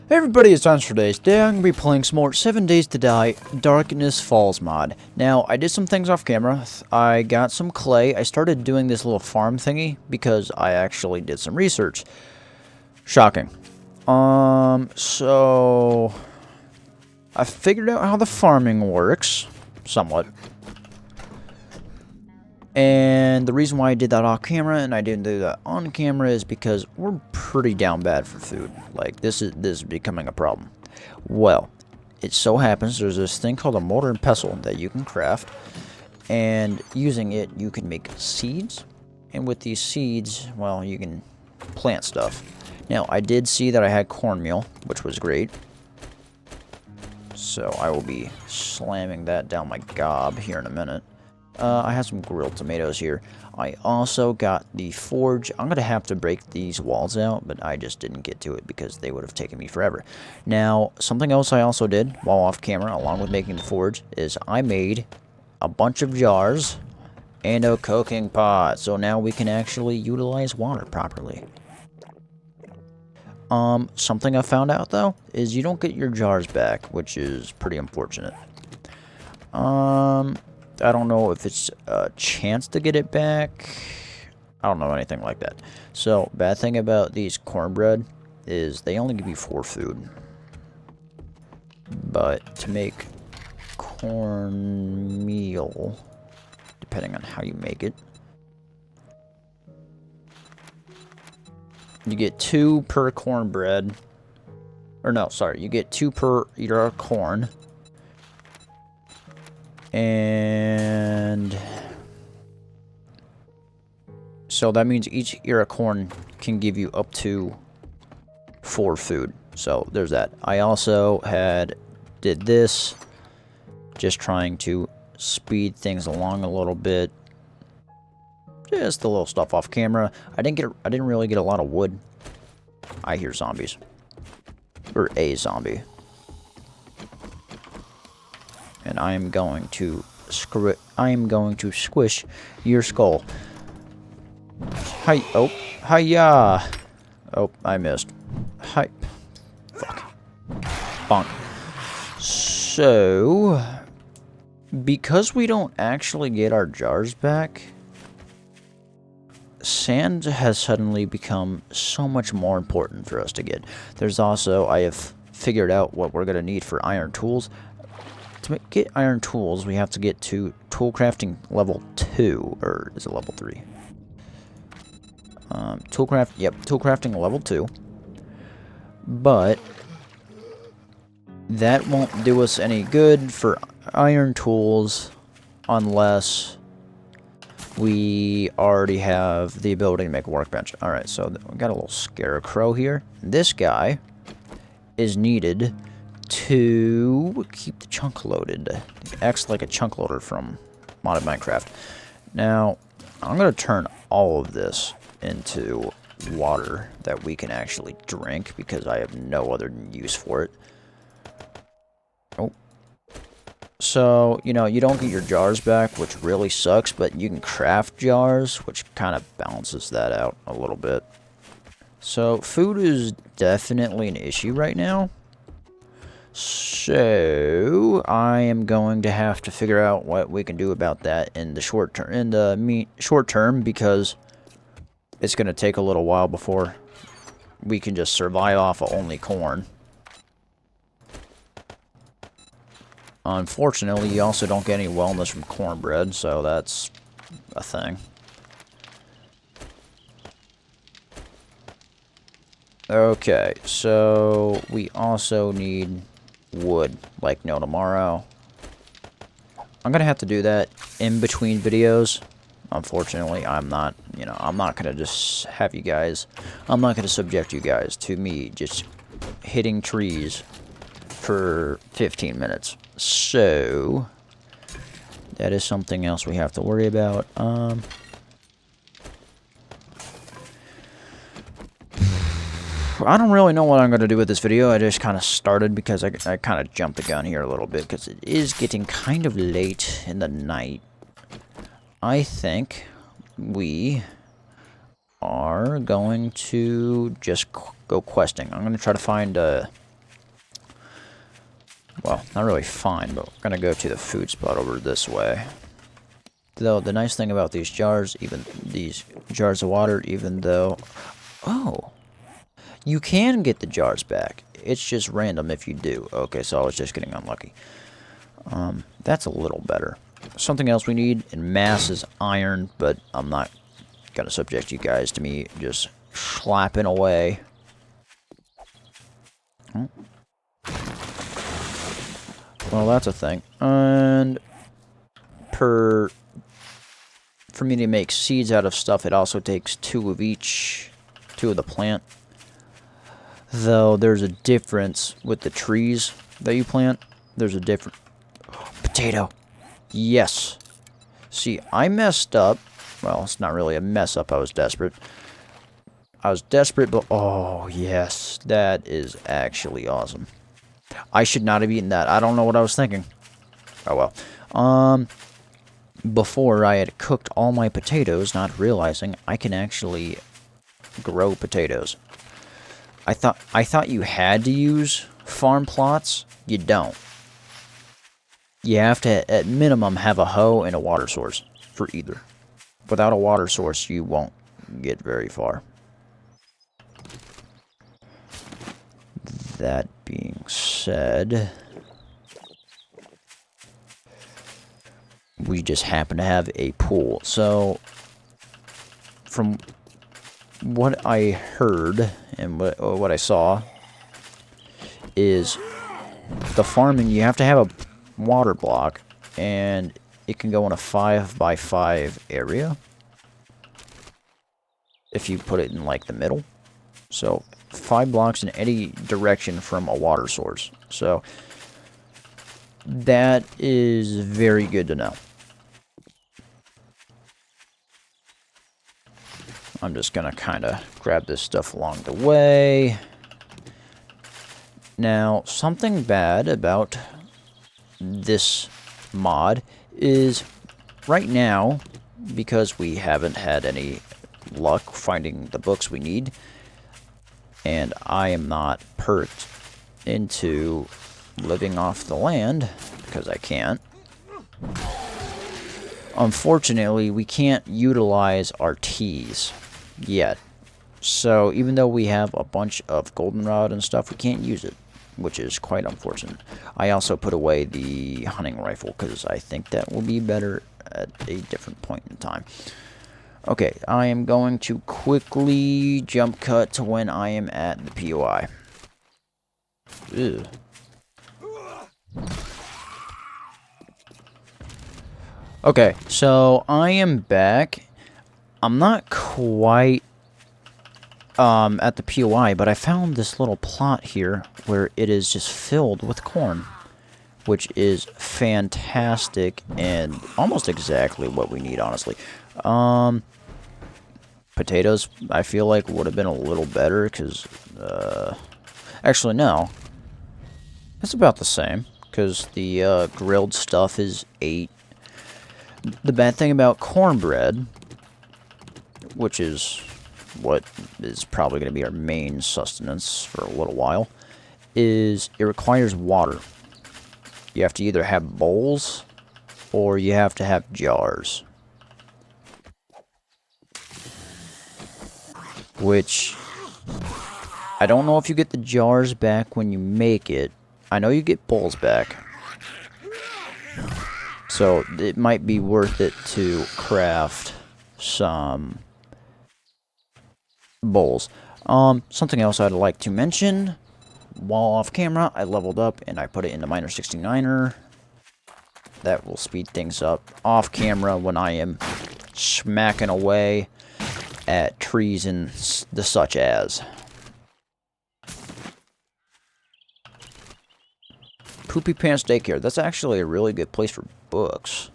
Hey everybody, it's Hans for Days. Today I'm going to be playing some more 7 Days to Die Darkness Falls mod. Now, I did some things off camera. I got some clay. I started doing this little farm thingy because I actually did some research. Shocking. So I figured out how the farming works, somewhat. And the reason why I did that off camera and I didn't do that on camera is because we're pretty down bad for food. Like, this is becoming a problem. Well, it so happens there's this thing called a mortar and pestle that you can craft. And using it, you can make seeds. And with these seeds, well, you can plant stuff. Now, I did see that I had cornmeal, which was great. So I will be slamming that down my gob here in a minute. I have some grilled tomatoes here. I also got the forge. I'm going to have to break these walls out, but I just didn't get to it because they would have taken me forever. Now, something else I also did while off camera, along with making the forge, is I made a bunch of jars and a cooking pot. So now we can actually utilize water properly. Something I found out, though, is you don't get your jars back, which is pretty unfortunate. I don't know if it's a chance to get it back. I don't know anything like that. So, bad thing about these cornbread is they only give you 4 food. But to make cornmeal, depending on how you make it, you get 2 per cornbread. Or no, sorry, you get 2 per ear of corn. And so that means each ear of corn can give you up to 4 food. So there's that. I also did this, just trying to speed things along a little bit. Just the little stuff off camera. I didn't really get a lot of wood. I hear zombies. Or a zombie. And I am going to squish your skull. Hi, oh, hiya. Oh, I missed. Hi, fuck, bonk. So, because we don't actually get our jars back, sand has suddenly become so much more important for us to get. There's also, I have figured out what we're gonna need for iron tools. To get iron tools, we have to get to tool crafting level 2, or is it level 3? Tool crafting level 2. But that won't do us any good for iron tools unless we already have the ability to make a workbench. Alright, so we got a little scarecrow here. This guy is needed to keep the chunk loaded. It acts like a chunk loader from modded Minecraft. Now, I'm going to turn all of this into water that we can actually drink because I have no other use for it. Oh. So, you know, you don't get your jars back, which really sucks, but you can craft jars, which kind of balances that out a little bit. So, food is definitely an issue right now. So I am going to have to figure out what we can do about that in the short term, because it's going to take a little while before we can just survive off of only corn. Unfortunately, you also don't get any wellness from cornbread, so that's a thing. Okay, so we also need wood like no tomorrow. I'm gonna have to do that in between videos. Unfortunately, I'm not gonna just have you guys, I'm not gonna subject you guys to me just hitting trees for 15 minutes. So that is something else we have to worry about. I don't really know what I'm going to do with this video. I just kind of started because I kind of jumped the gun here a little bit because it is getting kind of late in the night. I think we are going to just go questing. I'm going to try to find Well, not really find, but we're gonna go to the food spot over this way. Though, the nice thing about these jars, even these jars of water, even though... Oh! You can get the jars back. It's just random if you do. Okay, so I was just getting unlucky. That's a little better. Something else we need in mass is iron, but I'm not gonna subject you guys to me just slapping away. Oh. Well, that's a thing. And for me to make seeds out of stuff, it also takes 2 of each, 2 of the plant. Though there's a difference with the trees that you plant. There's a different... Potato! Yes! See, I messed up. Well, it's not really a mess up. I was desperate. But... Oh, yes. That is actually awesome. I should not have eaten that. I don't know what I was thinking. Oh, well. Before, I had cooked all my potatoes, not realizing I can actually grow potatoes. I thought you had to use farm plots. You don't. You have to, at minimum, have a hoe and a water source for either. Without a water source, you won't get very far. That being said, we just happen to have a pool. So, from what I heard and what I saw is the farming, you have to have a water block, and it can go in a 5x5 area if you put it in like the middle. So 5 blocks in any direction from a water source. So that is very good to know. I'm just gonna kind of grab this stuff along the way. Now, something bad about this mod is right now, because we haven't had any luck finding the books we need, and I am not perked into living off the land because I can't. Unfortunately, we can't utilize our teas yet. So even though we have a bunch of goldenrod and stuff, we can't use it, which is quite unfortunate. I also put away the hunting rifle because I think that will be better at a different point in time. Okay, I am going to quickly jump cut to when I am at the POI. Ew. Okay, so I am back. I'm not quite at the POI, but I found this little plot here where it is just filled with corn, which is fantastic and almost exactly what we need, honestly. Potatoes, I feel like would have been a little better because, actually, no. It's about the same because the grilled stuff is 8. The bad thing about cornbread, which is what is probably going to be our main sustenance for a little while, is it requires water. You have to either have bowls or you have to have jars. Which, I don't know if you get the jars back when you make it. I know you get bowls back. So, it might be worth it to craft some bowls. Something else I'd like to mention. While off camera, I leveled up and I put it in the Miner 69er. That will speed things up. Off camera, when I am smacking away at trees and the such as. Poopy Pants Daycare. That's actually a really good place for books.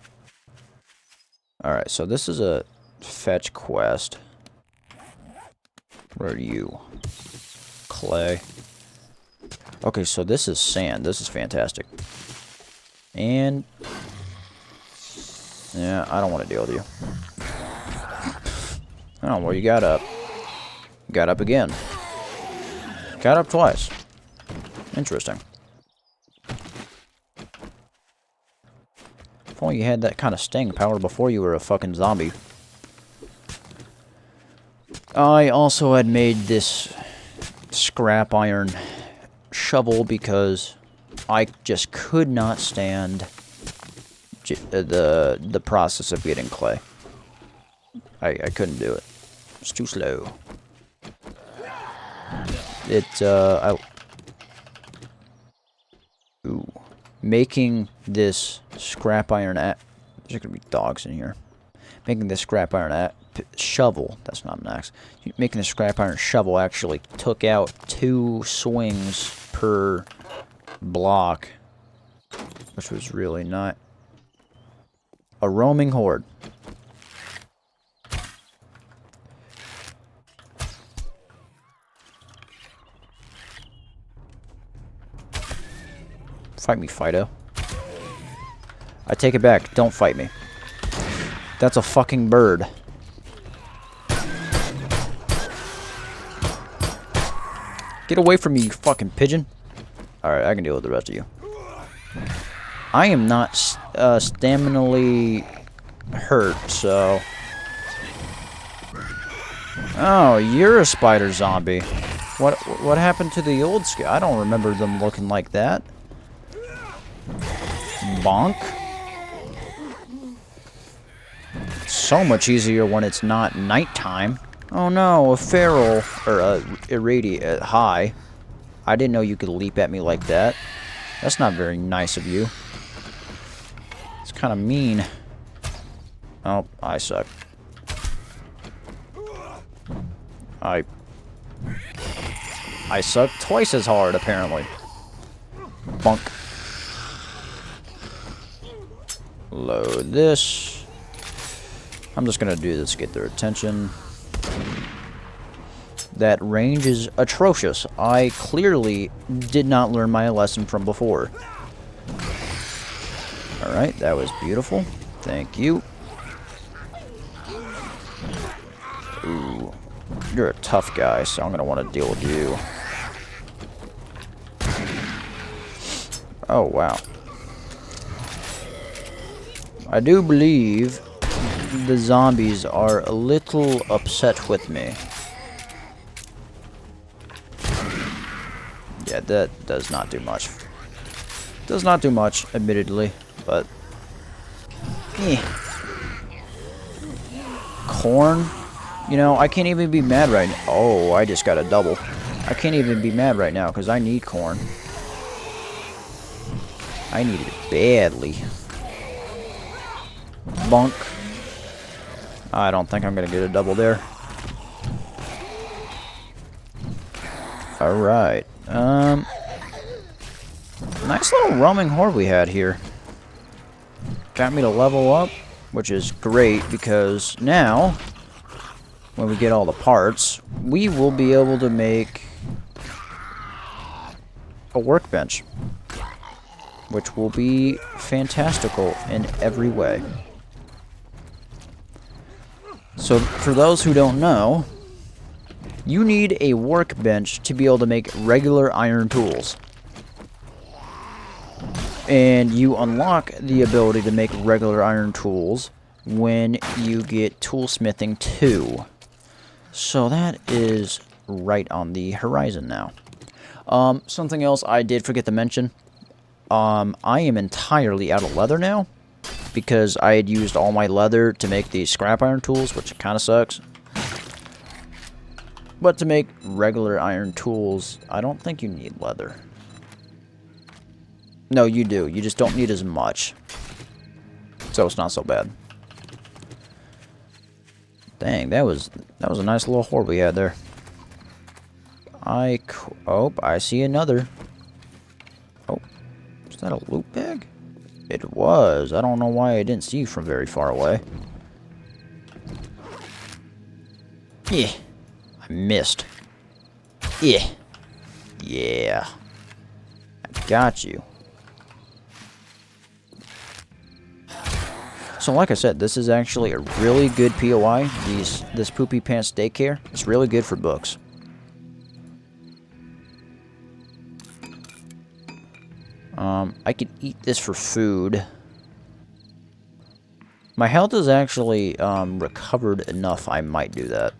Alright, so this is a fetch quest. Where are you? Clay. Okay, so this is sand. This is fantastic. And... yeah, I don't want to deal with you. Oh, well, you got up. Got up again. Got up twice. Interesting. If only you had that kind of staying power before you were a fucking zombie. I also had made this scrap iron shovel because I just could not stand the process of getting clay. I couldn't do it. It's too slow. Making this scrap iron there's gonna be dogs in here. Making this scrap iron shovel, that's not an axe. Making the scrap iron shovel actually took out 2 swings per block, which was really not a roaming horde. Fight me, Fido. I take it back. Don't fight me. That's a fucking bird. Get away from me, you fucking pigeon. Alright, I can deal with the rest of you. I am not staminally hurt, so... Oh, you're a spider zombie. What happened to the old I don't remember them looking like that. Bonk. It's so much easier when it's not nighttime. Oh no, a feral, or a high. I didn't know you could leap at me like that. That's not very nice of you. It's kind of mean. Oh, I suck. I suck twice as hard, apparently. Bunk. Load this. I'm just gonna do this to get their attention. That range is atrocious. I clearly did not learn my lesson from before. Alright, that was beautiful. Thank you. Ooh. You're a tough guy, so I'm gonna want to deal with you. Oh, wow. I do believe the zombies are a little upset with me. Yeah, that does not do much. Does not do much, admittedly, but... Corn? You know, I can't even be mad right now. Oh, I just got a double. I can't even be mad right now, because I need corn. I need it badly. Bonk. I don't think I'm going to get a double there. Alright. Nice little roaming horde we had here. Got me to level up, which is great because now, when we get all the parts, we will be able to make a workbench, which will be fantastical in every way. So, for those who don't know, you need a workbench to be able to make regular iron tools. And you unlock the ability to make regular iron tools when you get toolsmithing 2. So that is right on the horizon now. Something else I did forget to mention. I am entirely out of leather now, because I had used all my leather to make these scrap iron tools, which kind of sucks. But to make regular iron tools, I don't think you need leather. No, you do. You just don't need as much. So it's not so bad. Dang, that was a nice little horde we had there. Oh, I see another. Oh, is that a loot bag? It was. I don't know why I didn't see you from very far away. Yeah. I missed. Yeah. Yeah. I got you. So like I said, this is actually a really good POI. This Poopy Pants Daycare. It's really good for books. I could eat this for food. My health is actually recovered enough. I might do that.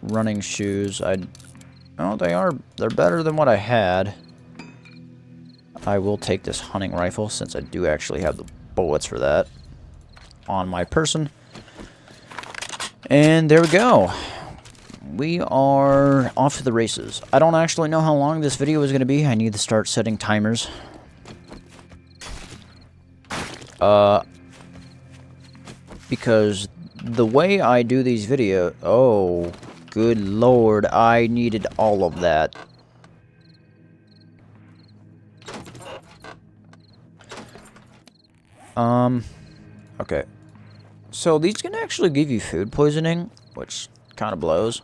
Running shoes. Oh, they're better than what I had. I will take this hunting rifle since I do actually have the bullets for that on my person. And there we go. We are off to the races. I don't actually know how long this video is going to be. I need to start setting timers. Because the way I do these videos... Oh, good lord. I needed all of that. Okay. So these can actually give you food poisoning, which kind of blows.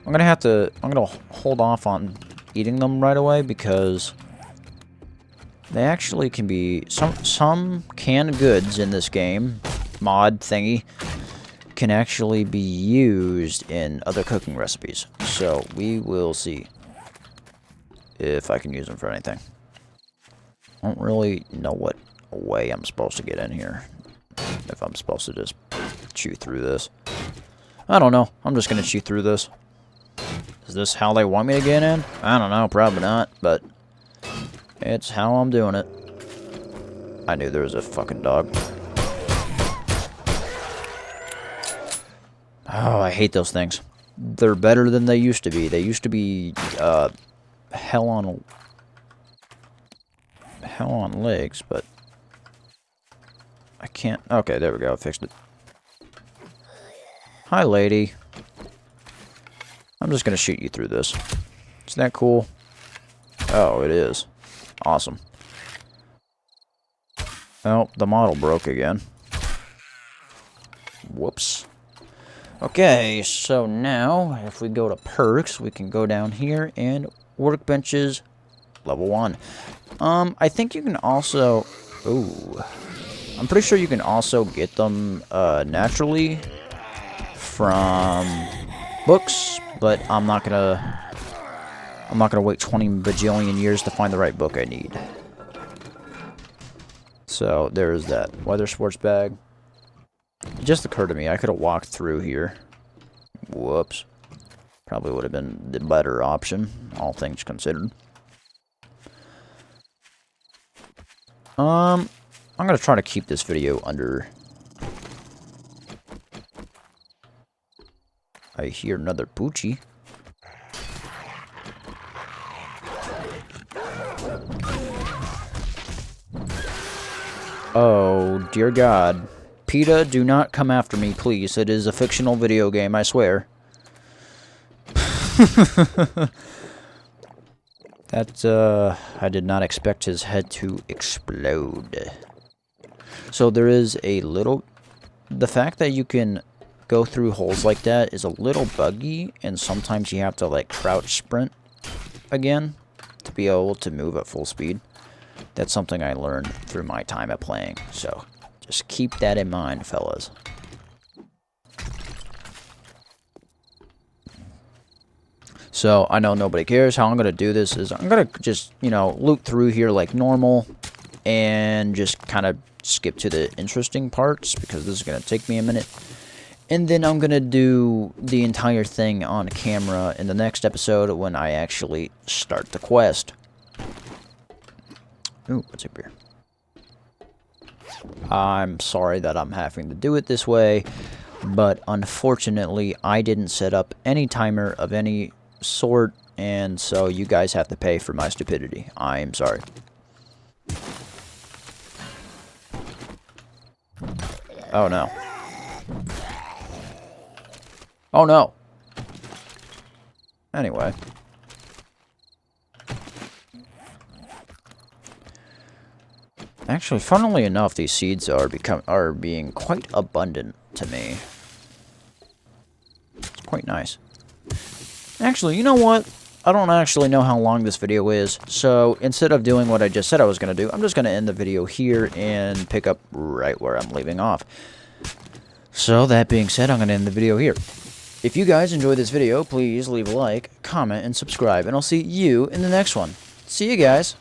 I'm gonna hold off on eating them right away because they actually can be some canned goods in this game, mod thingy, can actually be used in other cooking recipes. So we will see if I can use them for anything. I don't really know what way I'm supposed to get in here. If I'm supposed to just chew through this. I don't know. I'm just going to chew through this. Is this how they want me to get in? I don't know. Probably not. But it's how I'm doing it. I knew there was a fucking dog. Oh, I hate those things. They're better than they used to be. They used to be hell on legs, but I can't. Okay, there we go. I fixed it. Hi, lady. I'm just gonna shoot you through this. Isn't that cool? Oh, it is. Awesome. Oh, the model broke again. Whoops. Okay, so now, if we go to perks, we can go down here and workbenches, level 1. I think you can also... Ooh. I'm pretty sure you can also get them naturally from books, but I'm not gonna wait 20 bajillion years to find the right book I need. So there's that weather sports bag. It just occurred to me I could have walked through here. Whoops. Probably would have been the better option, all things considered. I'm gonna try to keep this video under... I hear another Poochie. Oh, dear God. PETA, do not come after me, please. It is a fictional video game, I swear. That, I did not expect his head to explode. So there is a little... The fact that you can go through holes like that is a little buggy, and sometimes you have to, like, crouch sprint again to be able to move at full speed. That's something I learned through my time at playing, so just keep that in mind, fellas. So, I know nobody cares. How I'm going to do this is I'm going to just, you know, loop through here like normal and just kind of skip to the interesting parts because this is going to take me a minute. And then I'm going to do the entire thing on camera in the next episode when I actually start the quest. Ooh, what's up here? I'm sorry that I'm having to do it this way, but unfortunately I didn't set up any timer of any sort, and so you guys have to pay for my stupidity. I'm sorry. Oh no. Oh no. Anyway. Actually, funnily enough, these seeds are being quite abundant to me. It's quite nice. Actually, you know what? I don't actually know how long this video is, so instead of doing what I just said I was going to do, I'm just going to end the video here and pick up right where I'm leaving off. So, that being said, I'm going to end the video here. If you guys enjoyed this video, please leave a like, comment, and subscribe, and I'll see you in the next one. See you guys!